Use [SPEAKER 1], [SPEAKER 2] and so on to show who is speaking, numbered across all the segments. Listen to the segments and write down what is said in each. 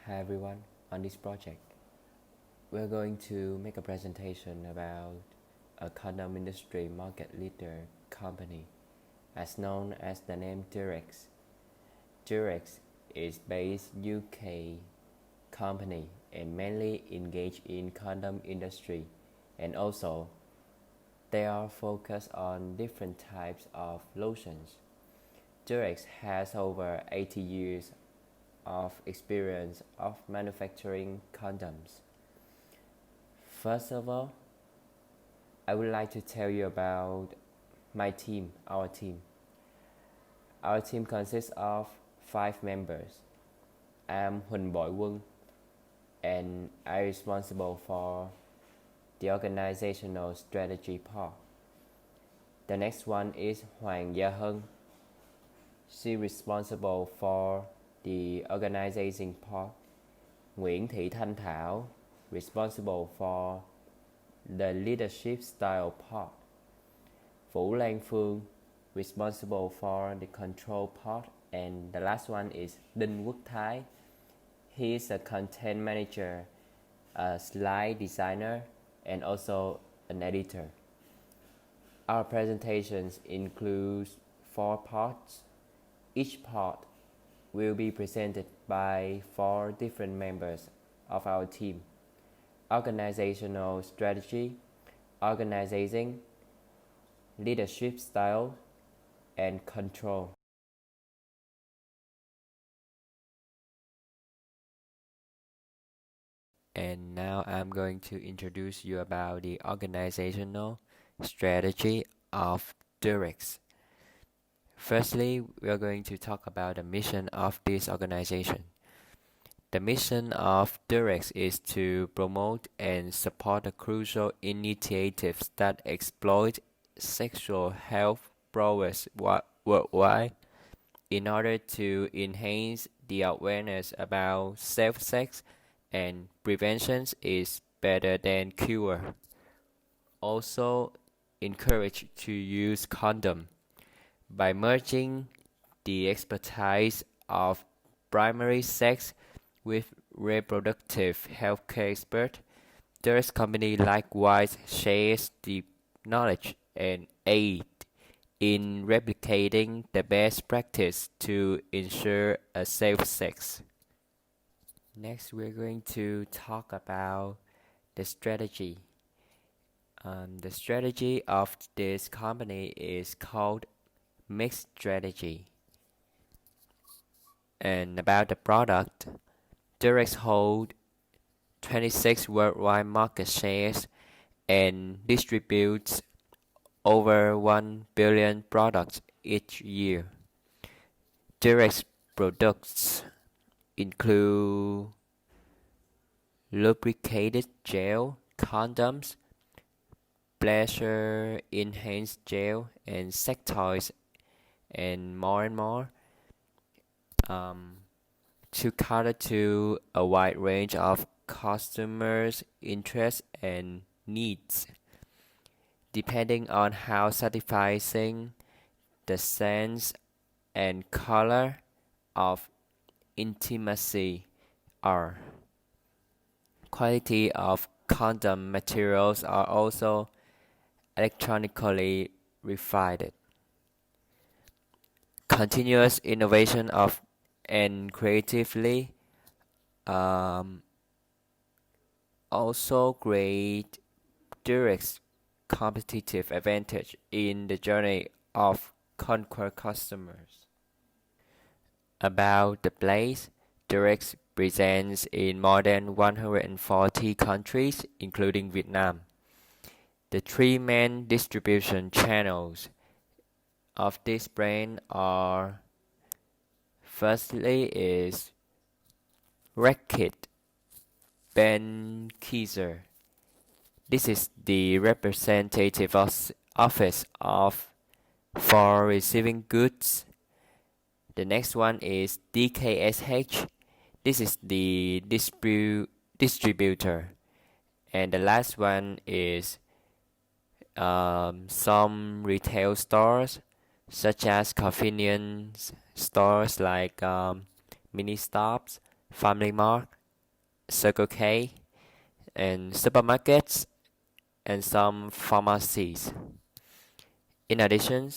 [SPEAKER 1] Hi everyone, on this project, we're going to make a presentation about a condom industry market leader company as known as the name Durex. Durex is based UK company and mainly engaged in condom industry, and also they are focused on different types of lotions. Durex has over 80 years of experience of manufacturing condoms. First of all, I would like to tell you about my team, our team. Our team consists of 5 members. I am Huỳnh Bội Quân and I am responsible for the organizational strategy part. The next one is Hoàng Gia Hân. She responsible for the organizing part. Nguyễn Thị Thanh Thảo responsible for the leadership style part. Vũ Lan Phương responsible for the control part, and the last one is Đinh Quốc Thái. He is a content manager, a slide designer, and also an editor. Our presentations include 4 parts. Each part will be presented by 4 different members of our team: organizational strategy, organizing, leadership style, and control. And now I'm going to introduce you about the organizational strategy of Durex. Firstly, we are going to talk about the mission of this organization. The mission of Durex is to promote and support the crucial initiatives that exploit sexual health progress worldwide in order to enhance the awareness about safe sex, and prevention is better than cure. Also, encourage to use condom. By merging the expertise of primary sex with reproductive healthcare expert, Durex company likewise shares the knowledge and aid in replicating the best practice to ensure a safe sex. Next, we're going to talk about the strategy. The strategy of this company is called mixed strategy. And about the product, Durex holds 26 worldwide market shares and distributes over 1 billion products each year. Durex products include lubricated gel, condoms, pleasure enhanced gel, and sex toys, and more, to cater to a wide range of customers' interests and needs, depending on how satisfying the sense and color of intimacy are. Quality of condom materials are also electronically refined. Continuous innovation of and creatively also create Durex competitive advantage in the journey of conquer customers. About the place, Durex presents in more than 140 countries, including Vietnam. The 3 main distribution channels of this brand are: firstly is Reckitt Benckiser. This is the representative office for receiving goods. The next one is DKSH. This is the distributor. And the last one is some retail stores, such as convenience stores like Mini Stops, Family Mart, Circle K, and supermarkets and some pharmacies. In addition,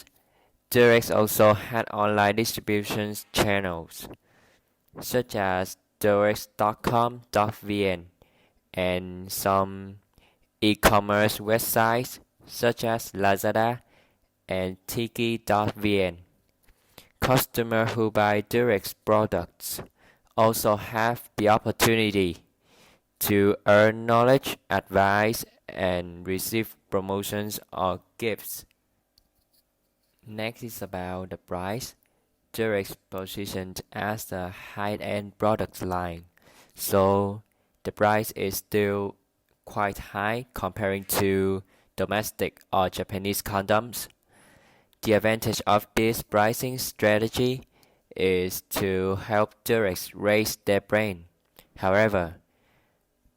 [SPEAKER 1] Durex also had online distribution channels such as durex.com.vn and some e-commerce websites such as Lazada and Tiki.vn. Customers who buy Durex products also have the opportunity to earn knowledge, advice, and receive promotions or gifts. Next is about the price. Durex positioned as a high-end product line, so the price is still quite high comparing to domestic or Japanese condoms. The advantage of this pricing strategy is to help Durex raise their brand. However,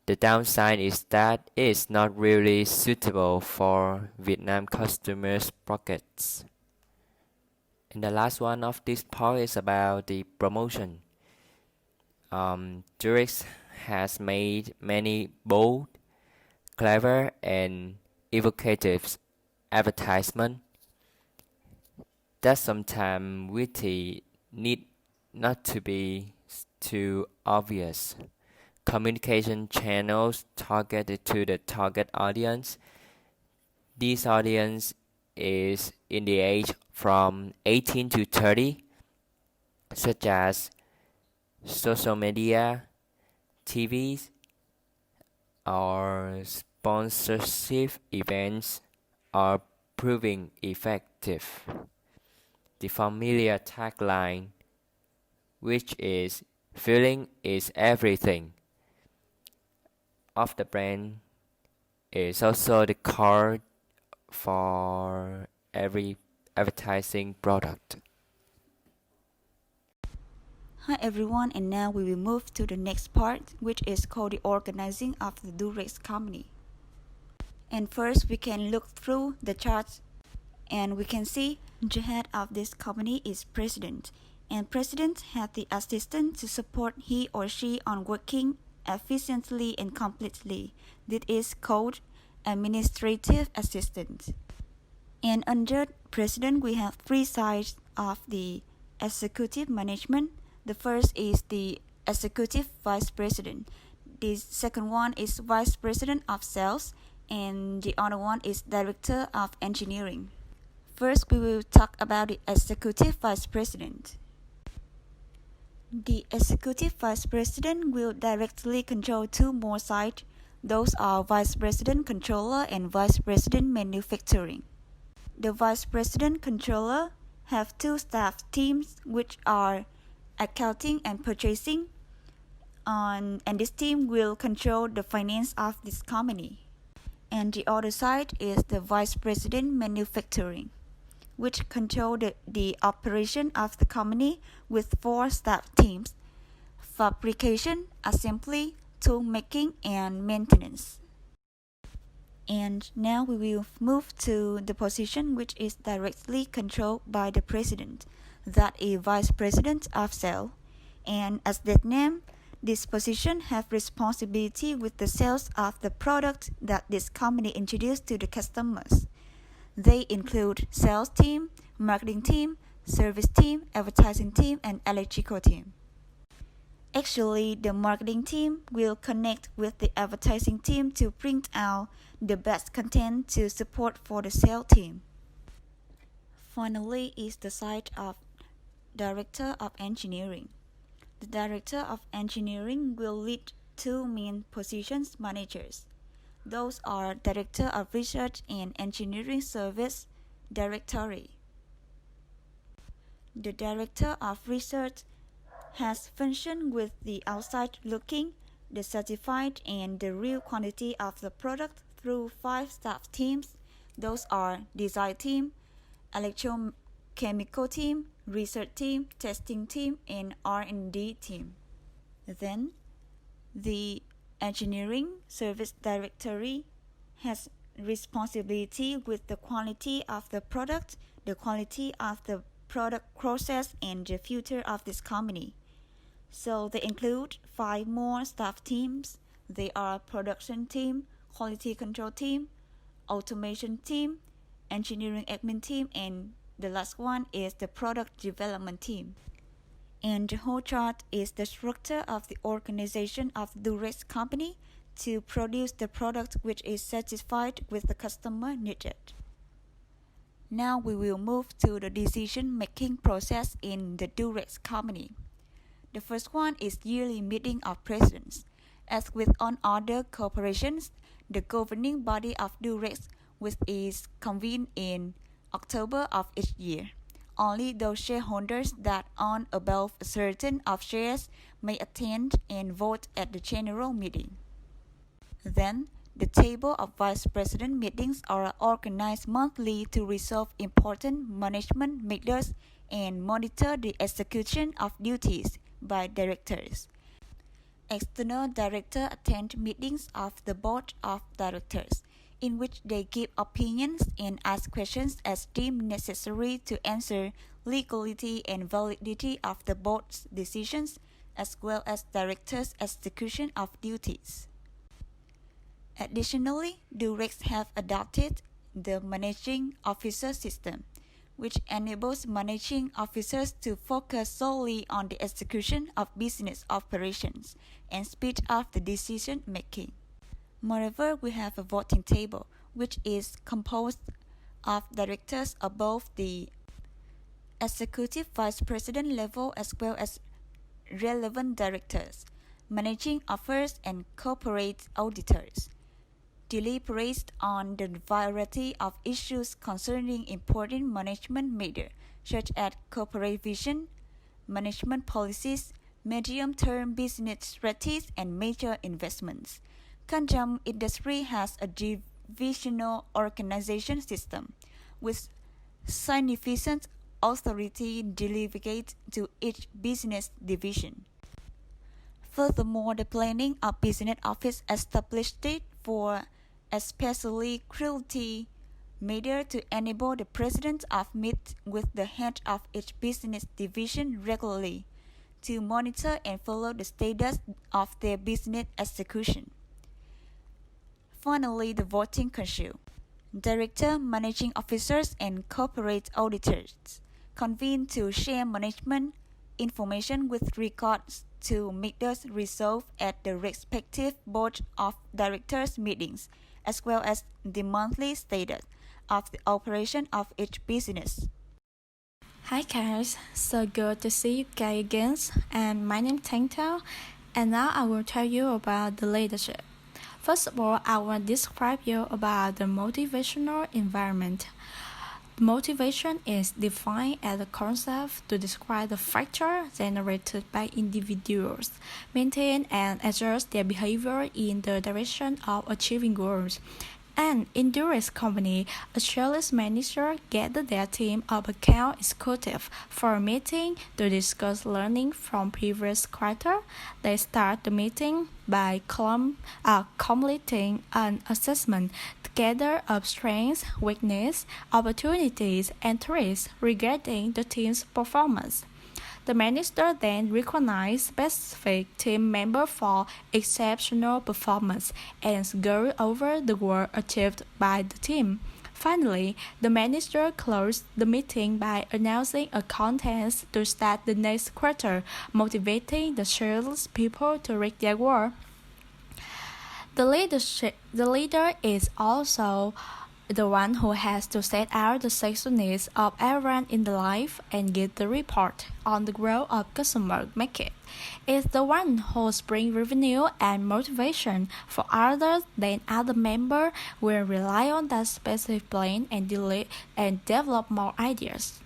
[SPEAKER 1] the downside is that it is not really suitable for Vietnam customers' pockets. And the last one of this part is about the promotion. Durex has made many bold, clever, and evocative advertisements that sometimes witty need not to be too obvious. Communication channels targeted to the target audience. This audience is in the age from 18 to 30, such as social media, TVs, or sponsorship events are proving effective. The familiar tagline, which is "Feeling is everything," of the brand is also the core for every advertising product.
[SPEAKER 2] Hi everyone, and now we will move to the next part, which is called the organizing of the Durex company. And first we can look through the charts, and we can see the head of this company is president, and president has the assistant to support he or she on working efficiently and completely. This is called administrative assistant. And under president we have three sides of the executive management. The first is the executive vice president. The second one is vice president of sales, and the other one is director of engineering. First, we will talk about the executive vice president. The executive vice president will directly control two more sides. Those are vice president controller and vice president manufacturing. The vice president controller have two staff teams, which are accounting and purchasing, and this team will control the finance of this company. And the other side is the vice president manufacturing, which control the operation of the company with four staff teams: fabrication, assembly, tool making, and maintenance. And now we will move to the position which is directly controlled by the president, that is vice president of sales. And as that name, this position have responsibility with the sales of the product that this company introduced to the customers. They include sales team, marketing team, service team, advertising team, and electrical team. Actually, the marketing team will connect with the advertising team to print out the best content to support for the sales team. Finally is the side of director of engineering. The director of engineering will lead two main positions managers. Those are Director of Research and Engineering Service, Directory. The Director of Research has function with the outside looking, the certified, and the real quantity of the product through five staff teams. Those are design team, electrochemical team, research team, testing team, and R&D team. Then, the Engineering Service Directory has responsibility with the quality of the product, the quality of the product process, and the future of this company. So they include 5 more staff teams. They are production team, quality control team, automation team, engineering admin team, and the last one is the product development team. And the whole chart is the structure of the organization of the Durex company to produce the product which is satisfied with the customer needed. Now we will move to the decision-making process in the Durex company. The first one is yearly meeting of presidents. As with all other corporations, the governing body of Durex, which is convened in October of each year. Only those shareholders that own above a certain of shares may attend and vote at the general meeting. Then, the table of vice president meetings are organized monthly to resolve important management matters and monitor the execution of duties by directors. External directors attend meetings of the board of directors, in which they give opinions and ask questions as deemed necessary to answer legality and validity of the board's decisions, as well as directors' execution of duties. Additionally, Durex have adopted the managing officer system, which enables managing officers to focus solely on the execution of business operations and speed up the decision making. Moreover, we have a voting table, which is composed of directors above the executive vice president level as well as relevant directors, managing officers, and corporate auditors. Deliberates on the variety of issues concerning important management matters, such as corporate vision, management policies, medium-term business strategies, and major investments. Condom industry has a divisional organization system, with significant authority delegated to each business division. Furthermore, the planning of business office established for especially cruelty matter to enable the president of meet with the head of each business division regularly to monitor and follow the status of their business execution. Finally, the voting council. Director, managing officers, and corporate auditors convene to share management information with regards to matters resolved at the respective board of directors meetings, as well as the monthly status of the operation of each business.
[SPEAKER 3] Hi guys, so good to see you guys again, and my name is Thanh Thao, and now I will tell you about the leadership. First of all, I will describe you about the motivational environment. Motivation is defined as a concept to describe the factor generated by individuals, maintain and adjust their behavior in the direction of achieving goals. And in Durex company, a sales manager gathered their team of account executives for a meeting to discuss learning from previous quarter. They start the meeting by completing an assessment together of strengths, weaknesses, opportunities, and threats regarding the team's performance. The manager then recognizes specific team members for exceptional performance and goes over the work achieved by the team. Finally, the manager closed the meeting by announcing a contest to start the next quarter, motivating the sales people to reach their goal. The leader is also the one who has to set out the sexual needs of everyone in the life and give the report on the growth of customer market. Is the one who brings revenue and motivation for others, then other members will rely on that specific plan and develop more ideas.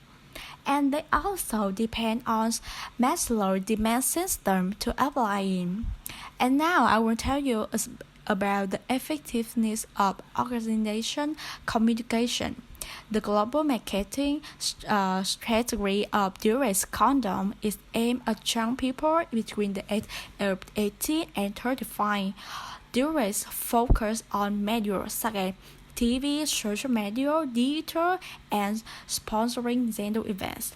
[SPEAKER 3] And they also depend on Maslow's demand system to apply in. And now I will tell you about the effectiveness of organization communication. The global marketing strategy of Durex condom is aimed at young people between the age of 18 and 35. Durex focus on media such as TV, social media, digital, and sponsoring gender events.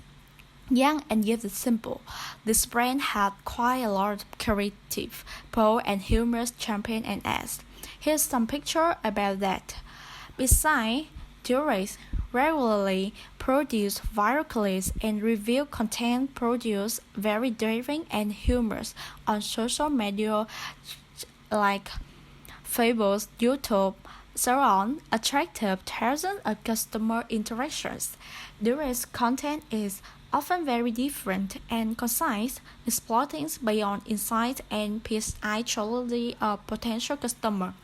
[SPEAKER 3] Young and yet simple, this brand had quite a lot of creative, bold and humorous champion and ads. Here's some picture about that. Besides, Durex regularly produce viral clips and review content produce very daring and humorous on social media like Facebook, YouTube, so on, attractive thousands of customer interactions. Durex content is often very different and concise, exploiting beyond insight and psychology of potential customer.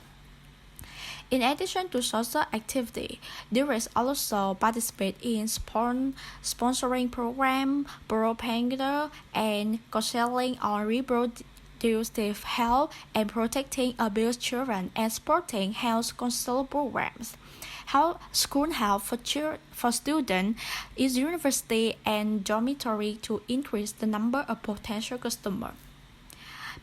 [SPEAKER 3] In addition to social activity, Durex also participates in sponsoring programs, propaganda, and counseling on reproductive health and protecting abused children and supporting health counseling programs. School health for students is university and dormitory to increase the number of potential customers.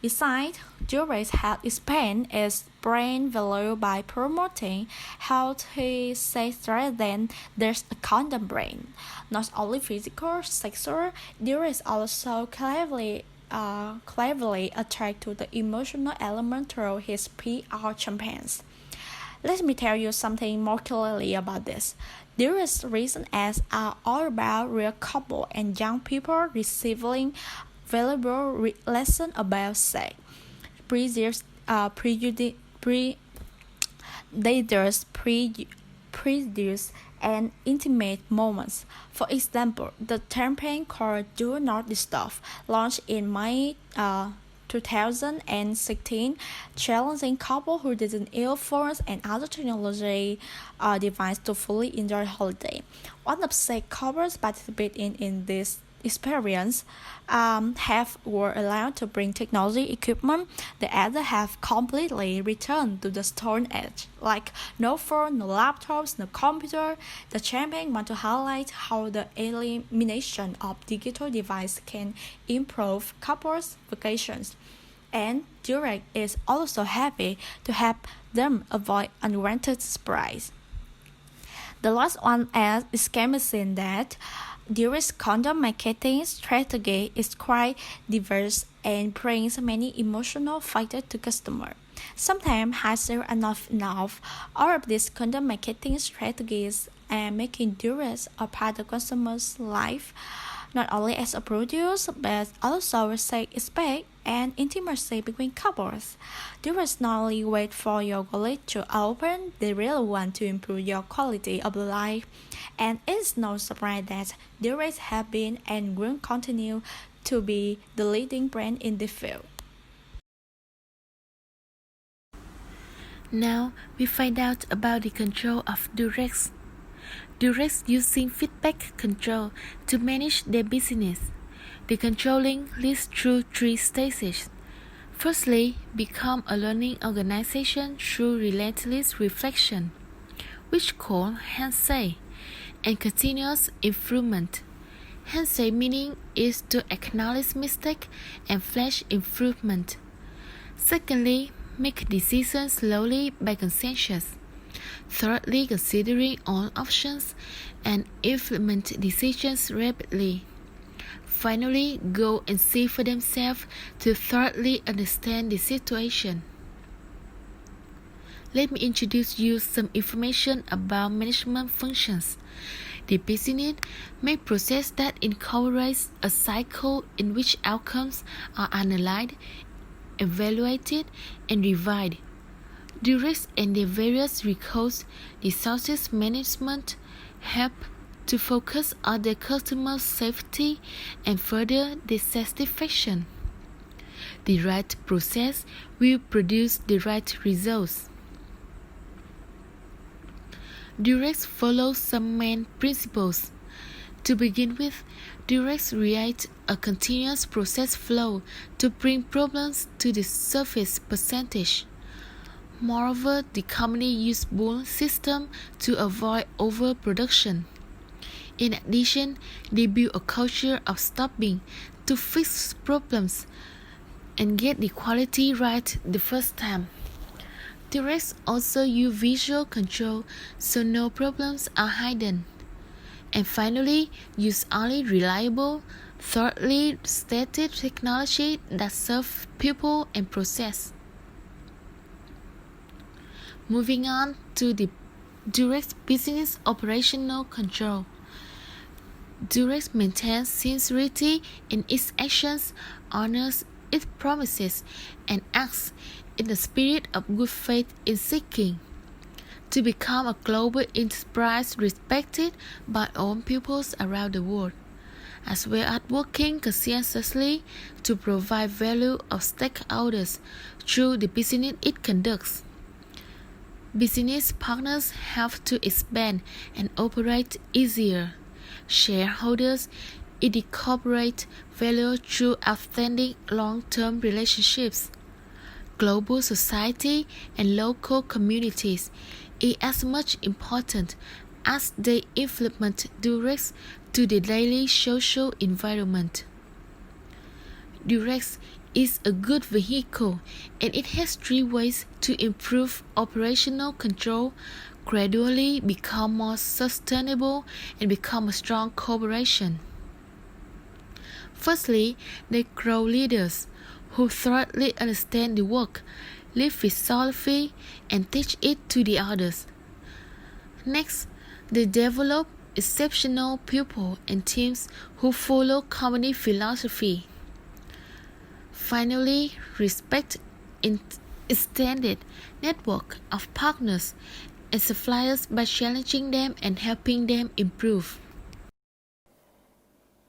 [SPEAKER 3] Besides, Durex has expanded its brand value by promoting healthy sex rather than there's a condom brand. Not only physical, sexual, Durex also cleverly attract to the emotional element through his PR campaigns. Let me tell you something more clearly about this. Durex's recent ads are all about real couple and young people receiving valuable lessons about sex, prejudice, and intimate moments. For example, the campaign called Do Not Disturb, launched in May 2016, challenging couples who didn't use phones and other technology devices to fully enjoy holiday. One of 6 couples participating in this experience were allowed to bring technology equipment. The others have completely returned to the stone age, like no phone, no laptops, no computer. The campaign want to highlight how the elimination of digital devices can improve couples' vacations. And Durex is also happy to help them avoid unwanted surprise. The last one is seen that Durex condom marketing strategy is quite diverse and brings many emotional factors to customers. Sometimes hassle enough. All of these condom marketing strategies are making Durex a part of customers' life, not only as a product but also respect and intimacy between couples. Durex not only wait for your wallet to open, they really want to improve your quality of life. And it's no surprise that Durex have been and will continue to be the leading brand in the field.
[SPEAKER 4] Now we find out about the control of Durex. Durex using feedback control to manage their business. The controlling leads through 3 stages. Firstly, become a learning organization through relentless reflection, which called handshake, and continuous improvement. Handshake meaning is to acknowledge mistake and flash improvement. Secondly, make decisions slowly by consensus. Thirdly, considering all options and implement decisions rapidly. Finally, go and see for themselves to thoroughly understand the situation. Let me introduce you some information about management functions. The business may process that incorporates a cycle in which outcomes are analyzed, evaluated, and revised. Durex and their various resources management help to focus on their customers' safety and further their satisfaction. The right process will produce the right results. Durex follows some main principles. To begin with, Durex creates a continuous process flow to bring problems to the surface percentage. Moreover, the company uses pull system to avoid overproduction. In addition, they build a culture of stopping to fix problems and get the quality right the first time. Durex also use visual control so no problems are hidden. And finally, use only reliable, thoroughly stated technology that serve people and process. Moving on to the Durex business operational control. Durex maintains sincerity in its actions, honors its promises, and acts in the spirit of good faith in seeking to become a global enterprise respected by all peoples around the world, as well as working conscientiously to provide value of stakeholders through the business it conducts. Business partners have to expand and operate easier. Shareholders incorporate value through outstanding long-term relationships. Global society and local communities is as much important as they implement Durex to the daily social environment. Durex is a good vehicle and it has 3 ways to improve operational control, gradually become more sustainable, and become a strong corporation. Firstly, they grow leaders who thoroughly understand the work, live philosophy, and teach it to the others. Next, they develop exceptional people and teams who follow company philosophy. Finally, respect an extended network of partners and suppliers by challenging them and helping them improve.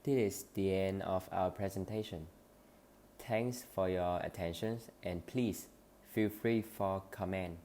[SPEAKER 1] This is the end of our presentation. Thanks for your attention and please feel free for comment.